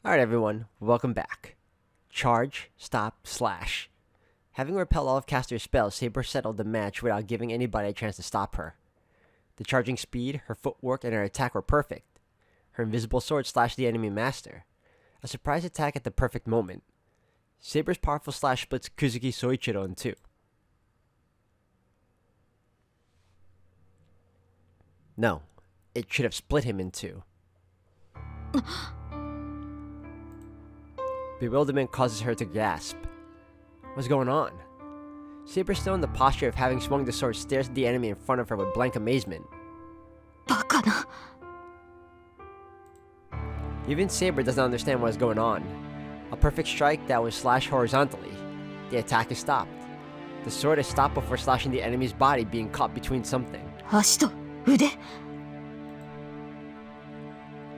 Alright everyone, welcome back. Charge, stop, slash. Having repelled all of Caster's spells, Saber settled the match without giving anybody a chance to stop her. The charging speed, her footwork, and her attack were perfect. Her invisible sword slashed the enemy master. A surprise attack at the perfect moment. Saber's powerful slash splits Kuzuki Souichiro in two. No, it should have split him in two. Bewilderment causes her to gasp. What's going on? Saber, still in the posture of having swung the sword, stares at the enemy in front of her with blank amazement. Bakana. Even Saber does not understand what is going on. A perfect strike that was slashed horizontally. The attack is stopped. The sword is stopped before slashing the enemy's body, being caught between something. 足と腕。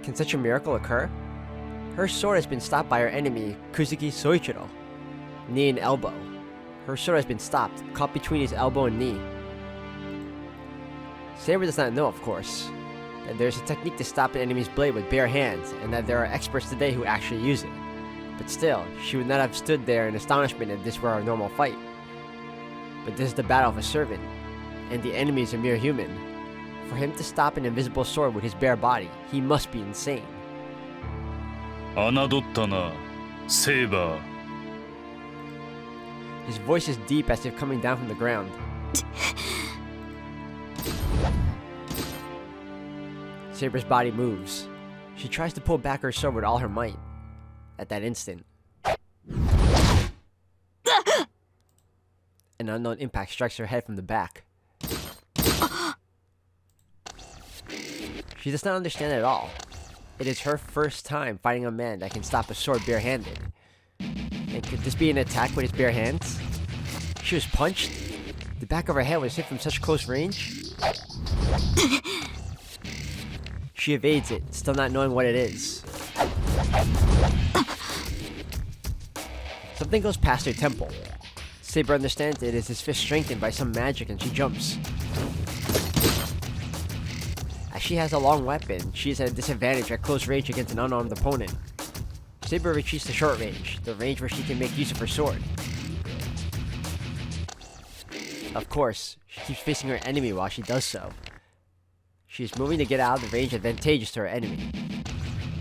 Can such a miracle occur? Her sword has been stopped by her enemy, Kuzuki Souichiro. Knee and elbow. Her sword has been stopped, caught between his elbow and knee. Saber does not know, of course, that there is a technique to stop an enemy's blade with bare hands, and that there are experts today who actually use it. But still, she would not have stood there in astonishment if this were a normal fight. But this is the battle of a servant, and the enemy is a mere human. For him to stop an invisible sword with his bare body, he must be insane. 侮ったな、セーバー。 His voice is deep as if coming down from the ground. Saber's body moves. She tries to pull back her sword with all her might. At that instant, an unknown impact strikes her head from the back. She does not understand at all. It is her first time fighting a man that can stop a sword barehanded. And could this be an attack with his bare hands? She was punched? The back of her head was hit from such close range? She evades it, still not knowing what it is. Something goes past her temple. Saber understands it is his fist strengthened by some magic, and she jumps. As she has a long weapon, she is at a disadvantage at close range against an unarmed opponent. Saber retreats to short range, the range where she can make use of her sword. Of course, she keeps facing her enemy while she does so. She is moving to get out of the range advantageous to her enemy.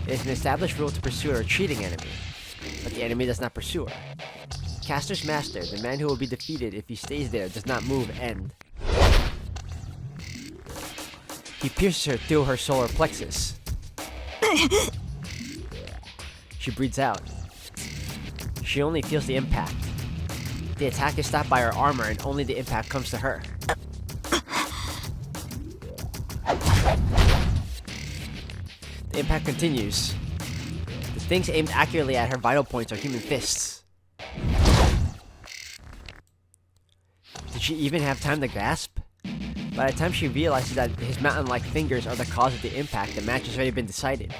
It is an established rule to pursue a retreating enemy, but the enemy does not pursue her. Caster's master, the man who will be defeated if he stays there, does not move and he pierces her through her solar plexus. She breathes out. She only feels the impact. The attack is stopped by her armor, and only the impact comes to her. The impact continues. The things aimed accurately at her vital points are human fists. Did she even have time to gasp? By the time she realizes that his mountain-like fingers are the cause of the impact, the match has already been decided.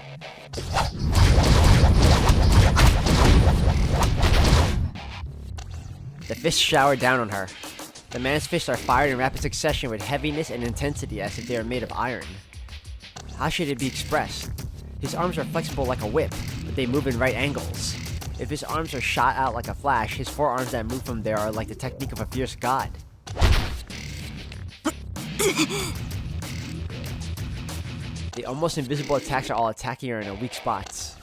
The fists shower down on her. The man's fists are fired in rapid succession with heaviness and intensity as if they are made of iron. How should it be expressed? His arms are flexible like a whip, but they move in right angles. If his arms are shot out like a flash, his forearms that move from there are like the technique of a fierce god. The almost invisible attacks are all attacking her in her weak spots.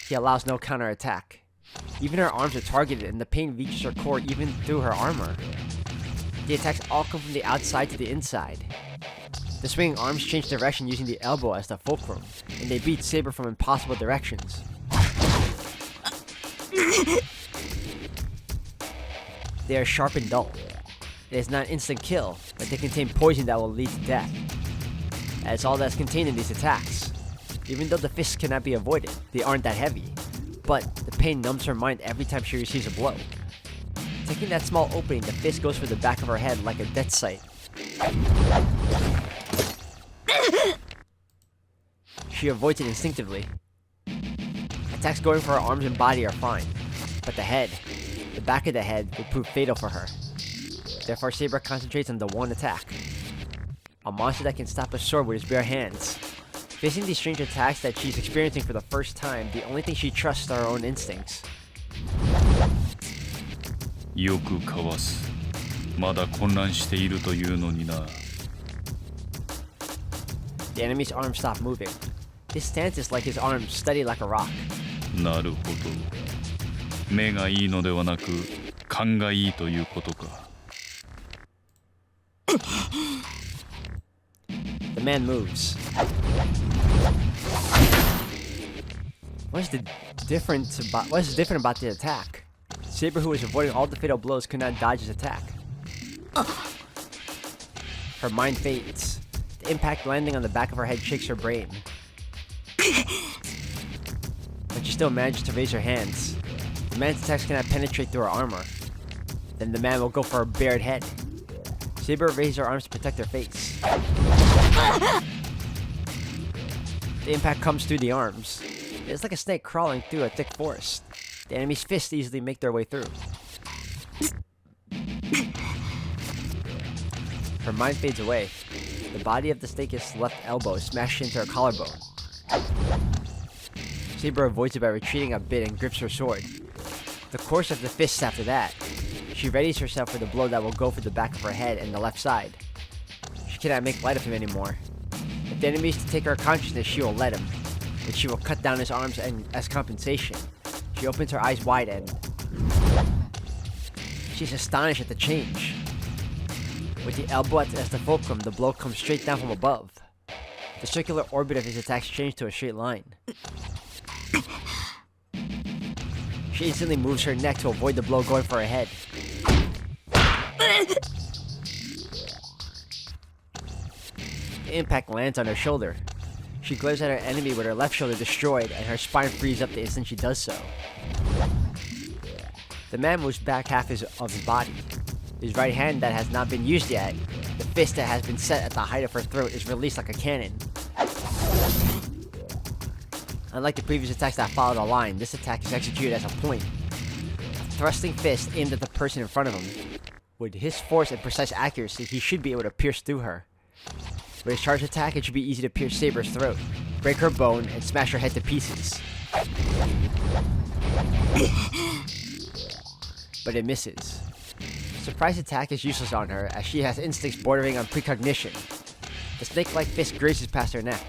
He allows no counterattack. Even her arms are targeted, and the pain reaches her core even through her armor. The attacks all come from the outside to the inside. The swinging arms change direction using the elbow as the fulcrum, and they beat Saber from impossible directions. They are sharp and dull. It is not an instant kill, but they contain poison that will lead to death. That is all that is contained in these attacks. Even though the fists cannot be avoided, they aren't that heavy. But the pain numbs her mind every time she receives a blow. Taking that small opening, the fist goes for the back of her head like a death sight. She avoids it instinctively. Attacks going for her arms and body are fine, but the back of the head, would prove fatal for her. Therefore, Saber concentrates on the one attack. A monster that can stop a sword with his bare hands. Facing these strange attacks that she's experiencing for the first time, the only thing she trusts are her own instincts. よくかわす。まだ混乱しているというのにな。The enemy's arms stop moving. His stance is like his arms steady like a rock. なるほど。目がいいのではなく、勘がいいということか。The man moves. What is different about the attack? Saber, who was avoiding all the fatal blows, could not dodge his attack. Her mind fades. The impact landing on the back of her head shakes her brain. But she still manages to raise her hands. The man's attacks cannot penetrate through her armor. Then the man will go for her bared head. Saber raises her arms to protect her face. The impact comes through the arms. It's like a snake crawling through a thick forest. The enemy's fists easily make their way through. Her mind fades away. The body of the snake's left elbow smashes into her collarbone. Saber avoids it by retreating a bit and grips her sword. The course of the fists after that. She readies herself for the blow that will go for the back of her head and the left side. She cannot make light of him anymore. If the enemy is to take her consciousness, she will let him. But she will cut down his arms and, as compensation. She opens her eyes wide and... she's astonished at the change. With the elbow as the fulcrum, the blow comes straight down from above. The circular orbit of his attacks change to a straight line. She instantly moves her neck to avoid the blow going for her head. The impact lands on her shoulder. She glares at her enemy with her left shoulder destroyed, and her spine frees up the instant she does so. The man moves back half of his body. His right hand that has not been used yet, the fist that has been set at the height of her throat, is released like a cannon. Unlike the previous attacks that followed the line, this attack is executed as a point. A thrusting fist aimed at the person in front of him. With his force and precise accuracy, he should be able to pierce through her. With his charge attack, it should be easy to pierce Saber's throat, break her bone, and smash her head to pieces. But it misses. Surprise attack is useless on her, as she has instincts bordering on precognition. The snake-like fist grazes past her neck.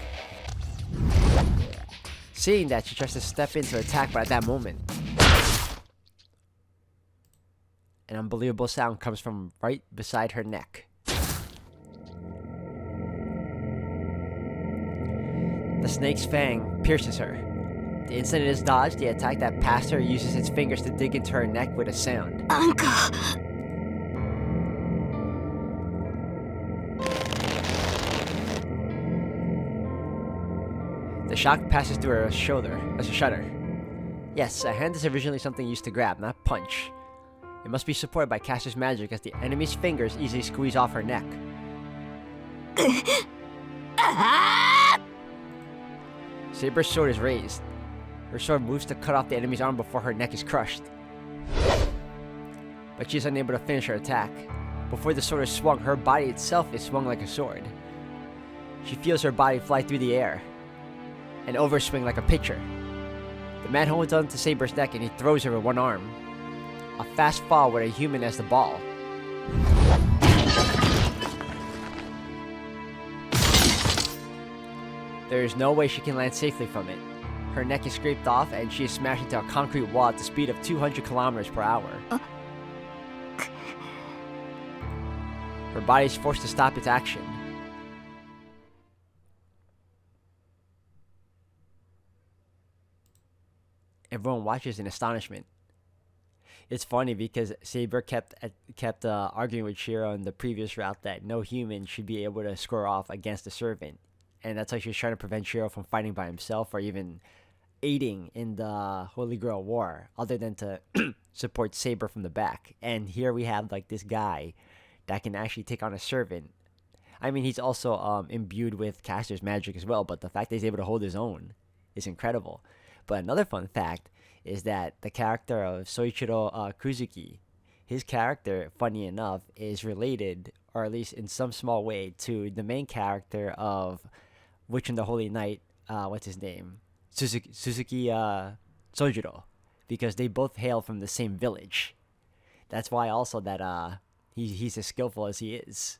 Seeing that, she tries to step in to attack, but at that moment, an unbelievable sound comes from right beside her neck. The snake's fang pierces her. The instant it is dodged, the attack that passed her uses its fingers to dig into her neck with a sound. The shock passes through her shoulder as a shudder. Yes, a hand is originally something used to grab, not punch. It must be supported by caster's magic, as the enemy's fingers easily squeeze off her neck. Saber's sword is raised. Her sword moves to cut off the enemy's arm before her neck is crushed. But she is unable to finish her attack. Before the sword is swung, her body itself is swung like a sword. She feels her body fly through the air and overswing like a pitcher. The man holds on to Saber's neck and he throws her with one arm. A fast fall with a human as the ball. There is no way she can land safely from it. Her neck is scraped off and she is smashed into a concrete wall at the speed of 200 kilometers per hour. Her body is forced to stop its action. Everyone watches in astonishment. It's funny because Saber kept arguing with Shiro in the previous route that no human should be able to score off against a servant. And that's why she was trying to prevent Shiro from fighting by himself or even aiding in the Holy Grail War, other than to support Saber from the back. And here we have like this guy that can actually take on a servant. I mean, he's also imbued with caster's magic as well, but the fact that he's able to hold his own is incredible. But another fun fact is that the character of Souichiro Kuzuki, his character, funny enough, is related, or at least in some small way, to the main character of Witch and the Holy Knight, what's his name? Suzuki Sojiro, because they both hail from the same village. That's why also that he's as skillful as he is.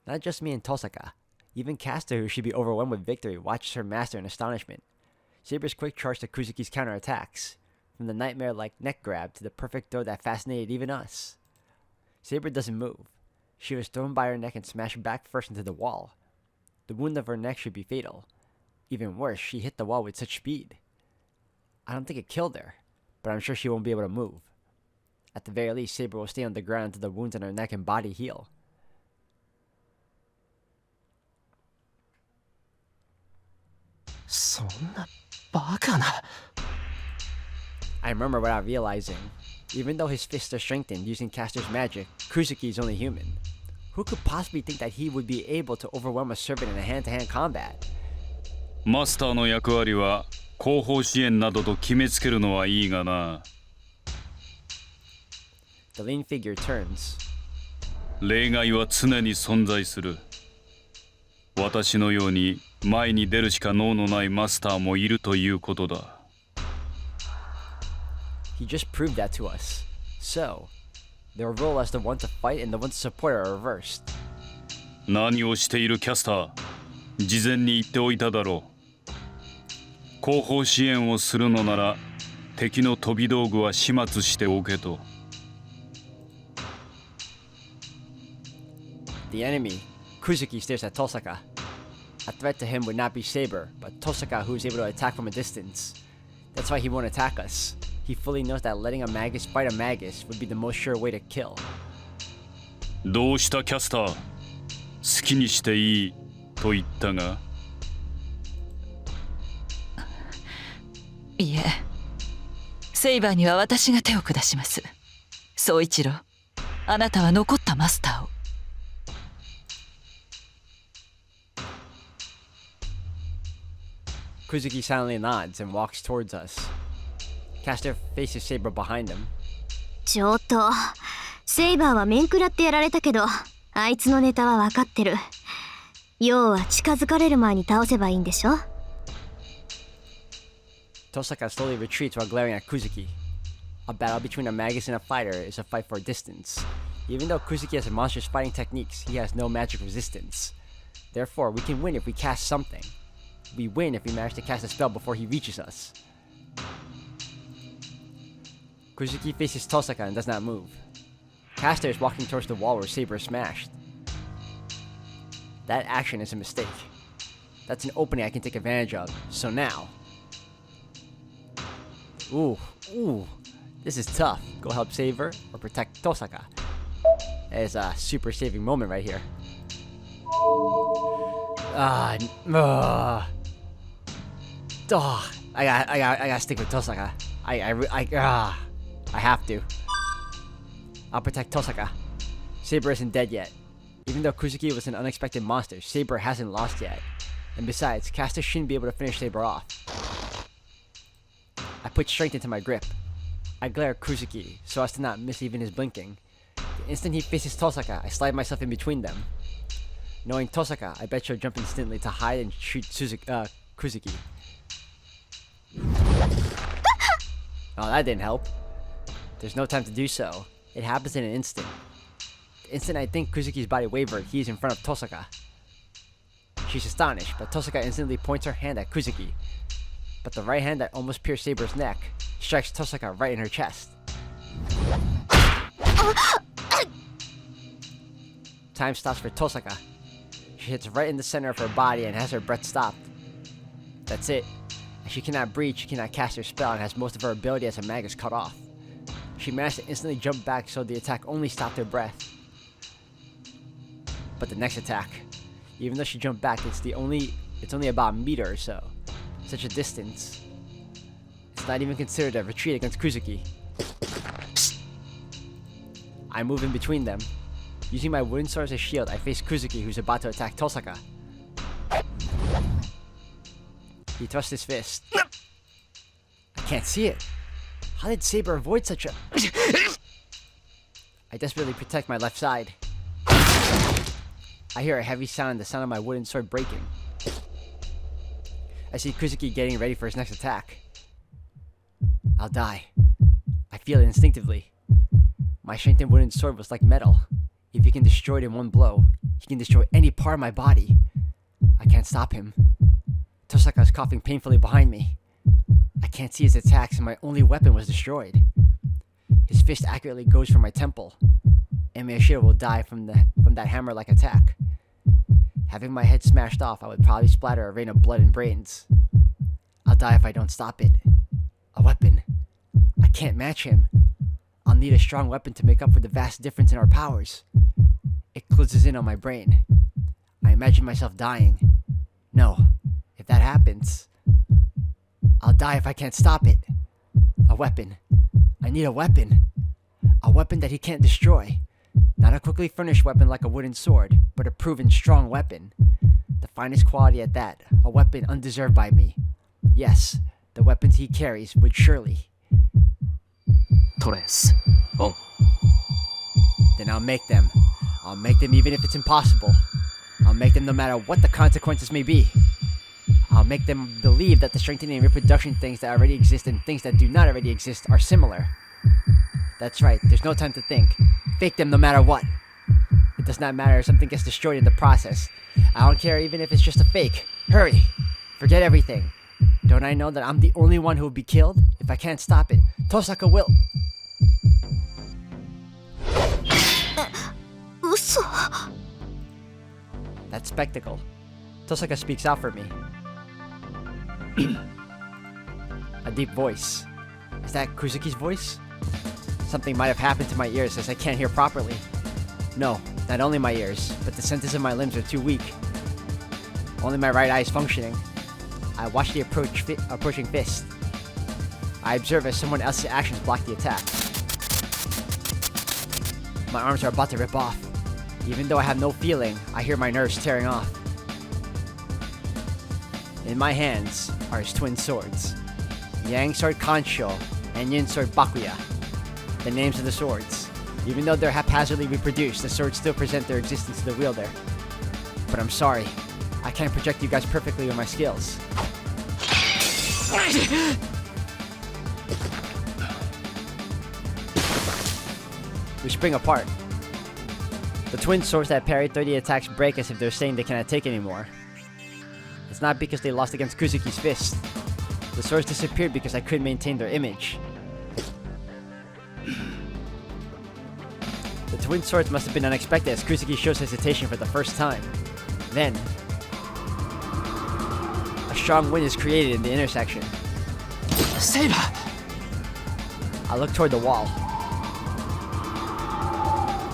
Not just me and Tosaka. Even Caster, who should be overwhelmed with victory, watches her master in astonishment. Saber's quick charge to Kuzuki's counterattacks, from the nightmare-like neck grab to the perfect throw that fascinated even us. Saber doesn't move. She was thrown by her neck and smashed back first into the wall. The wound of her neck should be fatal. Even worse, she hit the wall with such speed. I don't think it killed her, but I'm sure she won't be able to move. At the very least, Saber will stay on the ground until the wounds on her neck and body heal. I remember without realizing. Even though his fists are strengthened using Caster's magic, Kuzuki is only human. Who could possibly think that he would be able to overwhelm a servant in a hand-to-hand combat? マスターの役割は後方支援などと決めつけるのはいいがな。The lean figure turns. 例外は常に存在する。私のように前に出るしか能のないマスターもいるということだ。He just proved that to us. So, their role as the one to fight and the one to support are reversed. 何をしているキャスター。事前に言っておいただろう。後方支援をするのなら敵の飛び道具は始末しておけと。The enemy, Kuzuki, stares at Tosaka. A threat to him would not be Saber, but Tosaka, who is able to attack from a distance. That's why he won't attack us. He fully knows that letting a Magus fight a Magus would be the most sure way to kill. どうしたキャスター。好きにしていいと言ったが。いえ、セイバーには私が手を下します。宗一郎、あなたは残ったマスターを。Kuzuki silently nods and walks towards us. Caster faces Saber behind him. ちょっと、セイバーは面食らってやられたけど、あいつのネタは分かってる。要は近づかれる前に倒せばいいんでしょ？ Tosaka slowly retreats while glaring at Kuzuki. A battle between a Magus and a fighter is a fight for distance. Even though Kuzuki has monstrous fighting techniques, he has no magic resistance. Therefore, we can win if we cast something. We win if we manage to cast a spell before he reaches us. Kuzuki faces Tosaka and does not move. Caster is walking towards the wall where Saber is smashed. That action is a mistake. That's an opening I can take advantage of. So now... Ooh, this is tough. Go help Saber or protect Tosaka. That is a super saving moment right here. I gotta stick with Tosaka. I have to. I'll protect Tosaka. Saber isn't dead yet. Even though Kuzuki was an unexpected monster, Saber hasn't lost yet. And besides, Caster shouldn't be able to finish Saber off. I put strength into my grip. I glare at Kuzuki so as to not miss even his blinking. The instant he faces Tosaka, I slide myself in between them. Knowing Tosaka, I bet she'll jump instantly to hide and shoot Kuzuki. Oh, that didn't help. There's no time to do so. It happens in an instant. The instant I think Kuzuki's body wavered, he is in front of Tosaka. She's astonished, but Tosaka instantly points her hand at Kuzuki. But the right hand that almost pierced Saber's neck strikes Tosaka right in her chest. Time stops for Tosaka. She hits right in the center of her body and has her breath stopped. That's it. As she cannot breathe, she cannot cast her spell and has most of her ability as a Magus cut off. She managed to instantly jump back so the attack only stopped her breath. But the next attack, even though she jumped back, it's only about a meter or so. Such a distance. It's not even considered a retreat against Kuzuki. I move in between them. Using my wooden sword as a shield, I face Kuzuki, who's about to attack Tosaka. He thrusts his fist. I can't see it. How did Saber avoid such a... I desperately protect my left side. I hear a heavy sound, the sound of my wooden sword breaking. I see Kuzuki getting ready for his next attack. I'll die. I feel it instinctively. My strengthened wooden sword was like metal. If he can destroy it in one blow, he can destroy any part of my body. I can't stop him. Tosaka is coughing painfully behind me. I can't see his attacks and my only weapon was destroyed. His fist accurately goes for my temple. And Miyashiro will die from that hammer-like attack. Having my head smashed off, I would probably splatter a rain of blood and brains. I'll die if I don't stop it. A weapon. I can't match him. I'll need a strong weapon to make up for the vast difference in our powers. It closes in on my brain. I imagine myself dying. No, if that happens, I'll die if I can't stop it. A weapon. I need a weapon. A weapon that he can't destroy. Not a quickly furnished weapon like a wooden sword, but a proven strong weapon. The finest quality at that, a weapon undeserved by me. Yes, the weapons he carries would surely. Torres, on. Then I'll make them. I'll make them even if it's impossible. I'll make them no matter what the consequences may be. I'll make them believe that the strengthening and reproduction things that already exist and things that do not already exist are similar. That's right, there's no time to think. Fake them no matter what. It does not matter if something gets destroyed in the process. I don't care even if it's just a fake. Hurry! Forget everything. Don't I know that I'm the only one who will be killed? If I can't stop it, Tosaka will. 嘘。 That spectacle. Tosaka speaks out for me. A deep voice. Is that Kuzuki's voice? Something might have happened to my ears as I can't hear properly. No, not only my ears, but the senses of my limbs are too weak. Only my right eye is functioning. I watch the approaching fist. I observe as someone else's actions block the attack. My arms are about to rip off. Even though I have no feeling, I hear my nerves tearing off. In my hands are his twin swords. Yang Sword Kansho and Yin Sword Bakuya. The names of the swords. Even though they're haphazardly reproduced, the swords still present their existence to the wielder. But I'm sorry, I can't project you guys perfectly with my skills. We spring apart. The twin swords that parry 30 attacks break as if they're saying they cannot take anymore. It's not because they lost against Kuzuki's fist. The swords disappeared because I couldn't maintain their image. The twin swords must have been unexpected as Kuzuki shows hesitation for the first time. Then, a strong wind is created in the intersection. Saber! I look toward the wall.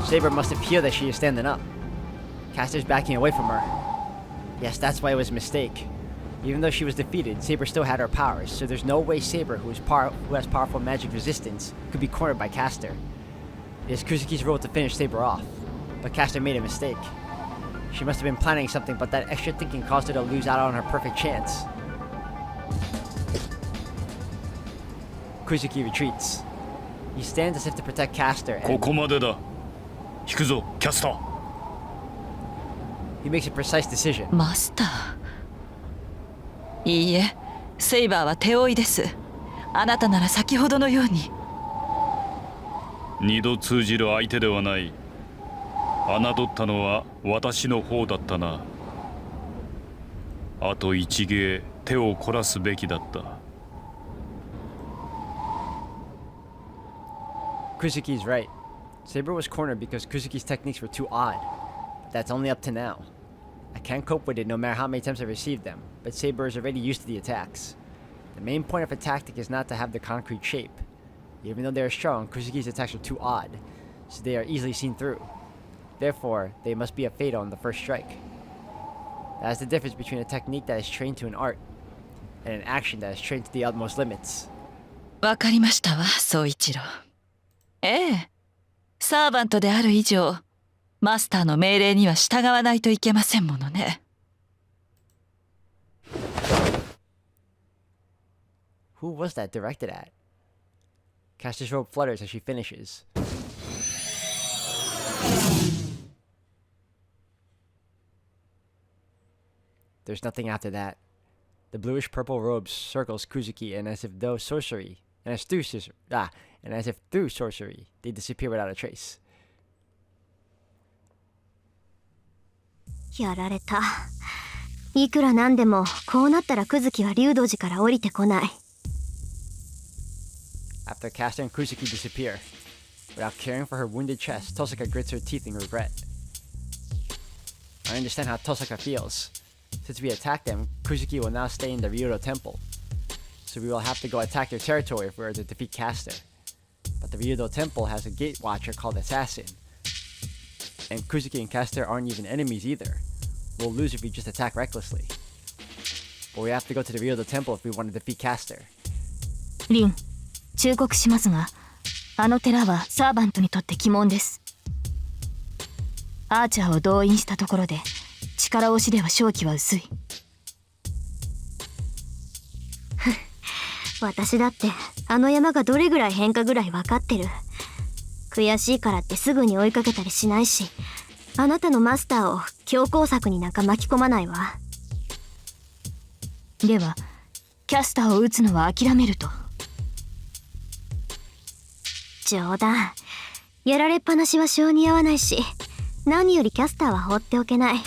Saber must appear that she is standing up. Caster's backing away from her. Yes, that's why it was a mistake. Even though she was defeated, Saber still had her powers, so there's no way Saber, who has powerful magic resistance, could be cornered by Caster. It is Kuzuki's role to finish Saber off, but Caster made a mistake. She must have been planning something, but that extra thinking caused her to lose out on her perfect chance. Kuzuki retreats. He stands as if to protect Caster, こ and こまでだ。引くぞ、キャスター。 he makes a precise decision. マスター。いいえ、セイバーは手負いです。あなたなら先ほどのように。二度通じる相手ではない。侮ったのは私の方だったな。あと一芸手を凝らすべきだった。 Kuzuki's right. Saber was cornered because Kuzuki's techniques were too odd. But that's only up to now. I can't cope with it no matter how many times I received them, but Saber is already used to the attacks. The main point of a tactic is not to have the concrete shape. Even though they are strong, Kuzuki's attacks are too odd, so they are easily seen through. Therefore, they must be a fatal on the first strike. That is the difference between a technique that is trained to an art, and an action that is trained to the utmost limits. わかりましたわ、宗一郎。ええ、サーバントである以上、マスターの命令には従わないといけませんものね。Who was that directed at? Caster's robe flutters as she finishes. There's nothing after that. The bluish-purple robe circles Kuzuki, and as if through sorcery, they disappear without a trace. やられた。いくらなんでもこうなったらクズキは竜道寺から降りてこない。 After Caster and Kuzuki disappear, without caring for her wounded chest, Tosaka grits her teeth in regret. I understand how Tosaka feels. Since we attacked them, Kuzuki will now stay in the Ryudo Temple. So we will have to go attack their territory if we are to defeat Caster. But the Ryudo Temple has a gate watcher called Assassin. And Kuzuki and Caster aren't even enemies either. We'll lose if we just attack recklessly. But we have to go to the Ryudo Temple if we want to defeat Caster. リン、忠告しますが、あの寺はサーバントにとって鬼門です。アーチャーを動員したところで力押しでは勝機は薄い。私だってあの山がどれぐらい変化ぐらい分かってる。悔しいからってすぐに追いかけたりしないし、あなたのマスターを強攻策になんか巻き込まないわ。ではキャスターを撃つのは諦めると？冗談。やられっぱなしは性に合わないし、何よりキャスターは放っておけない。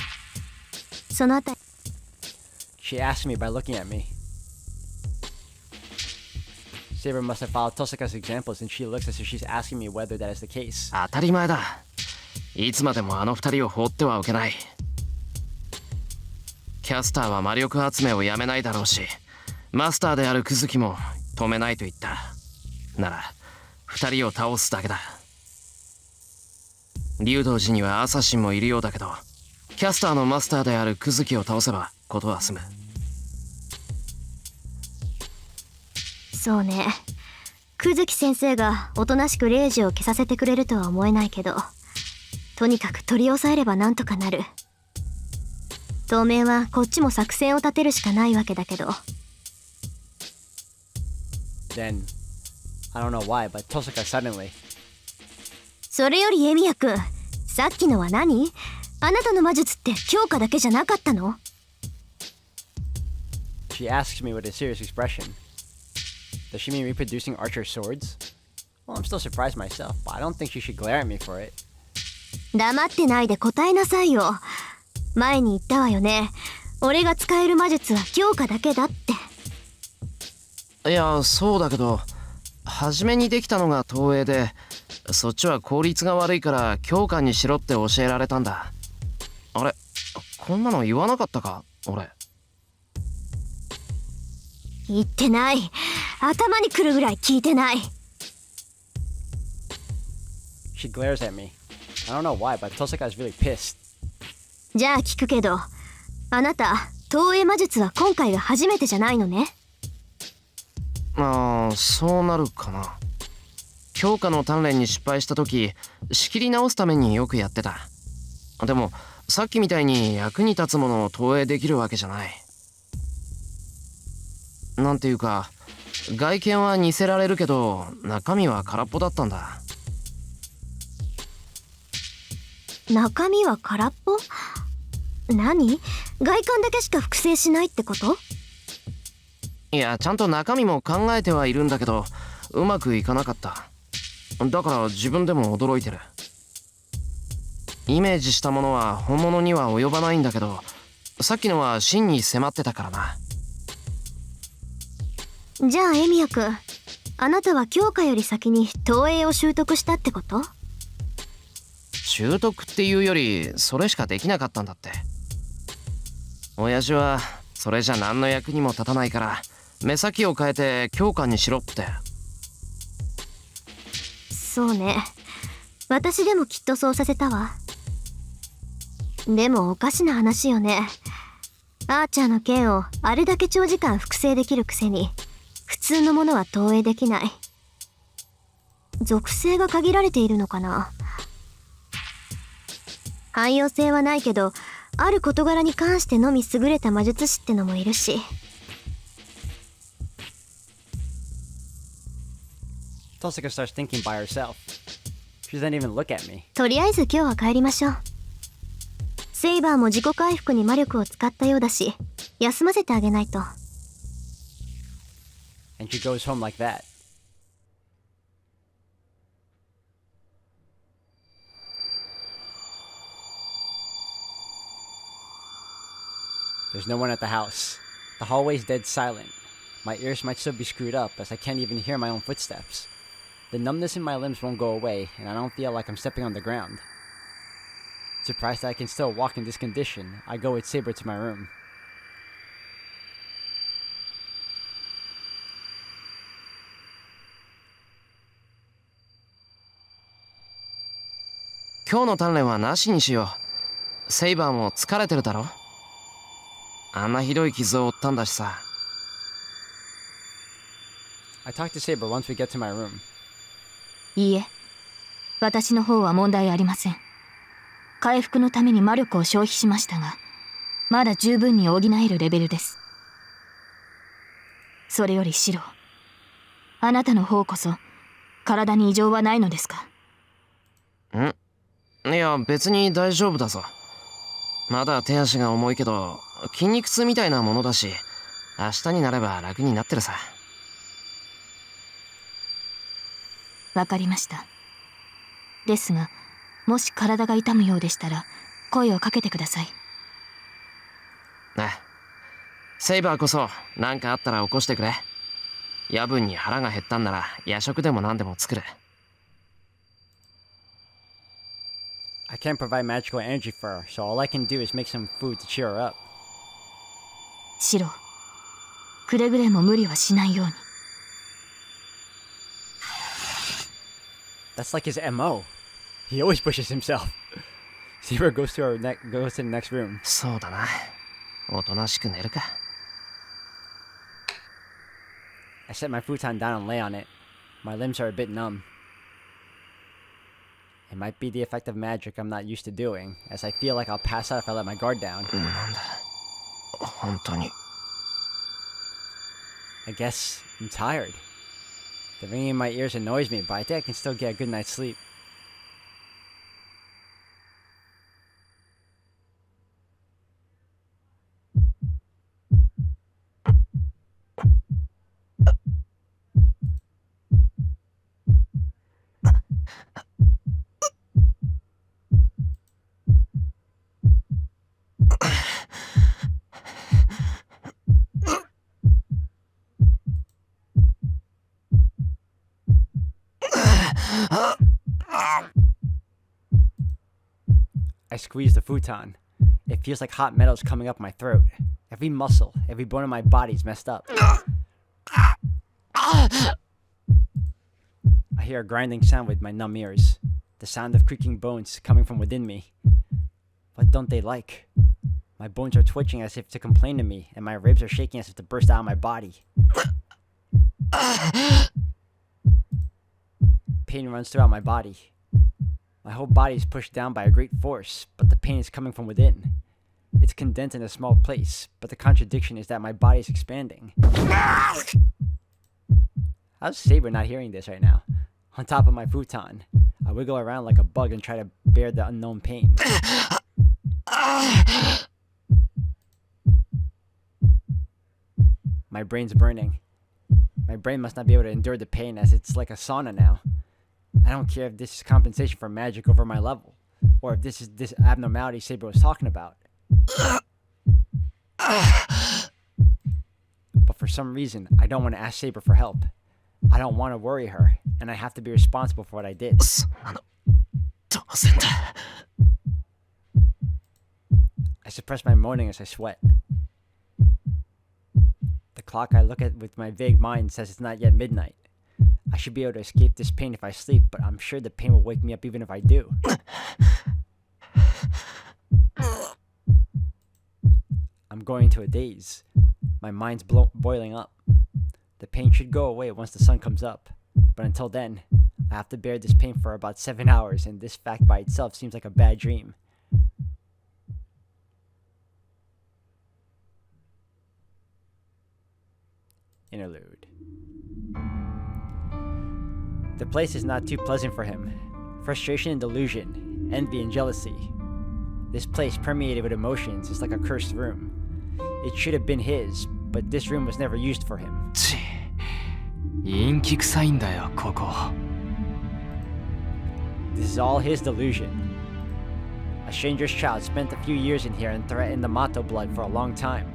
そのあたり。 She asked me by looking at me. Saber must have followed Tosaka's example since she looks as if she's asking me whether that is the case. 当たり前だ。いつまでもあの二人を放ってはおけない。キャスターは魔力集めをやめないだろうし、マスターであるクズキも止めないと言った。なら二人を倒すだけだ。竜道寺にはアサシンもいるようだけど、キャスターのマスターであるクズキを倒せば事は済む。そうね。クズキ先生がおとなしくレイジを消させてくれるとは思えないけど、とにかく取り押さえればなんとかなる。当面はこっちも作戦を立てるしかないわけだけど。 Then, I don't know why, but Tosaka suddenly. それよりエミヤ君、さっきのは何？あなたの魔術って強化だけじゃなかったの？ She asks me with a serious expression. Does she mean reproducing archer swords? Well, I'm still surprised myself, but I don't think she should glare at me for it. 黙ってないで答えなさいよ。前に言ったわよね。俺が使える魔術は強化だけだって。いや、そうだけど、初めにできたのが投影で、そっちは効率が悪いから強化にしろって教えられたんだ。あれ、こんなの言わなかったか、俺。言ってない。頭にくるぐらい聞いてない。She glares at me. I don't know why, but Tosaka is really pissed. じゃあ聞くけど、あなた投影魔術は今回が初めてじゃないのね。ああ、そうなるかな。強化の鍛錬に失敗した時、仕切り直すためによくやってた。でもさっきみたいに役に立つものを投影できるわけじゃない。なんていうか、外見は似せられるけど中身は空っぽだったんだ。中身は空っぽ？何？外観だけしか複製しないってこと？いや、ちゃんと中身も考えてはいるんだけど、うまくいかなかった。だから自分でも驚いてる。イメージしたものは本物には及ばないんだけど、さっきのは真に迫ってたからな。じゃあエミヤ君、あなたは強化より先に投影を習得したってこと？習得っていうよりそれしかできなかったんだって。親父はそれじゃ何の役にも立たないから目先を変えて強化にしろって。そうね。私でもきっとそうさせたわ。でもおかしな話よね。アーチャーの剣をあれだけ長時間複製できるくせに普通のものは投影できない。属性が限られているのかな。汎用性はないけど、ある事柄に関してのみ優れた魔術師ってのもいるし。Tosaka starts thinking by herself. She doesn't even look at me. とりあえず今日は帰りましょう。セイバーも自己回復に魔力を使ったようだし、休ませてあげないと。And she goes home like that. There's no one at the house. The hallway's dead silent. My ears might still be screwed up as I can't even hear my own footsteps. The numbness in my limbs won't go away, and I don't feel like I'm stepping on the ground. Surprised that I can still walk in this condition, I go with Saber to my room. Today's の鍛錬はなしにしよう。セイバーも疲れてるだろ。あんなひどい傷を負ったんだしさ。I talk to Saber once we get to my room. いいえ、私の方は問題ありません。回復のために魔力を消費しましたが、まだ十分に補えるレベルです。それよりシロ、あなたの方こそ体に異常はないのですか？いや、別に大丈夫だぞ。まだ手足が重いけど、筋肉痛みたいなものだし、明日になれば楽になってるさ。わかりました。ですが、もし体が痛むようでしたら、声をかけてください。セイバーこそ、何かあったら起こしてくれ。夜分に腹が減ったんなら、夜食でも何でも作る。I can't provide magical energy for her, so all I can do is make some food to cheer her up. シロ、くれぐれも無理はしないように。That's like his MO. He always pushes himself. Saber goes to the next room. そうだな。おとなしく寝るか。I set my futon down and lay on it. My limbs are a bit numb. It might be the effect of magic I'm not used to doing, as I feel like I'll pass out if I let my guard down. なんだ。本当に。I guess I'm tired. The ringing in my ears annoys me, but I think I can still get a good night's sleep. I squeeze the futon. It feels like hot metal is coming up my throat. Every muscle, every bone in my body is messed up. I hear a grinding sound with my numb ears. The sound of creaking bones coming from within me. What don't they like? My bones are twitching as if to complain to me, and my ribs are shaking as if to burst out of my body. Pain runs throughout my body. My whole body is pushed down by a great force, but the pain is coming from within. It's condensed in a small place, but the contradiction is that my body is expanding. How's Saber not hearing this right now? On top of my futon, I wiggle around like a bug and try to bear the unknown pain. My brain's burning. My brain must not be able to endure the pain as it's like a sauna now. I don't care if this is compensation for magic over my level, or if this is this abnormality Saber was talking about. But for some reason, I don't want to ask Saber for help. I don't want to worry her, and I have to be responsible for what I did. I suppress my moaning as I sweat. The clock I look at with my vague mind says it's not yet midnight. I should be able to escape this pain if I sleep, but I'm sure the pain will wake me up even if I do. I'm going into a daze. My mind's boiling up. The pain should go away once the sun comes up, but until then, I have to bear this pain for about 7 hours, and this fact by itself seems like a bad dream. Interlude. The place is not too pleasant for him. Frustration and delusion, envy and jealousy. This place permeated with emotions. It's like a cursed room. It should have been his, but this room was never used for him. ち陰気臭いんだよここ。 This is all his delusion. A stranger's child spent a few years in here and threatened the Mato blood for a long time.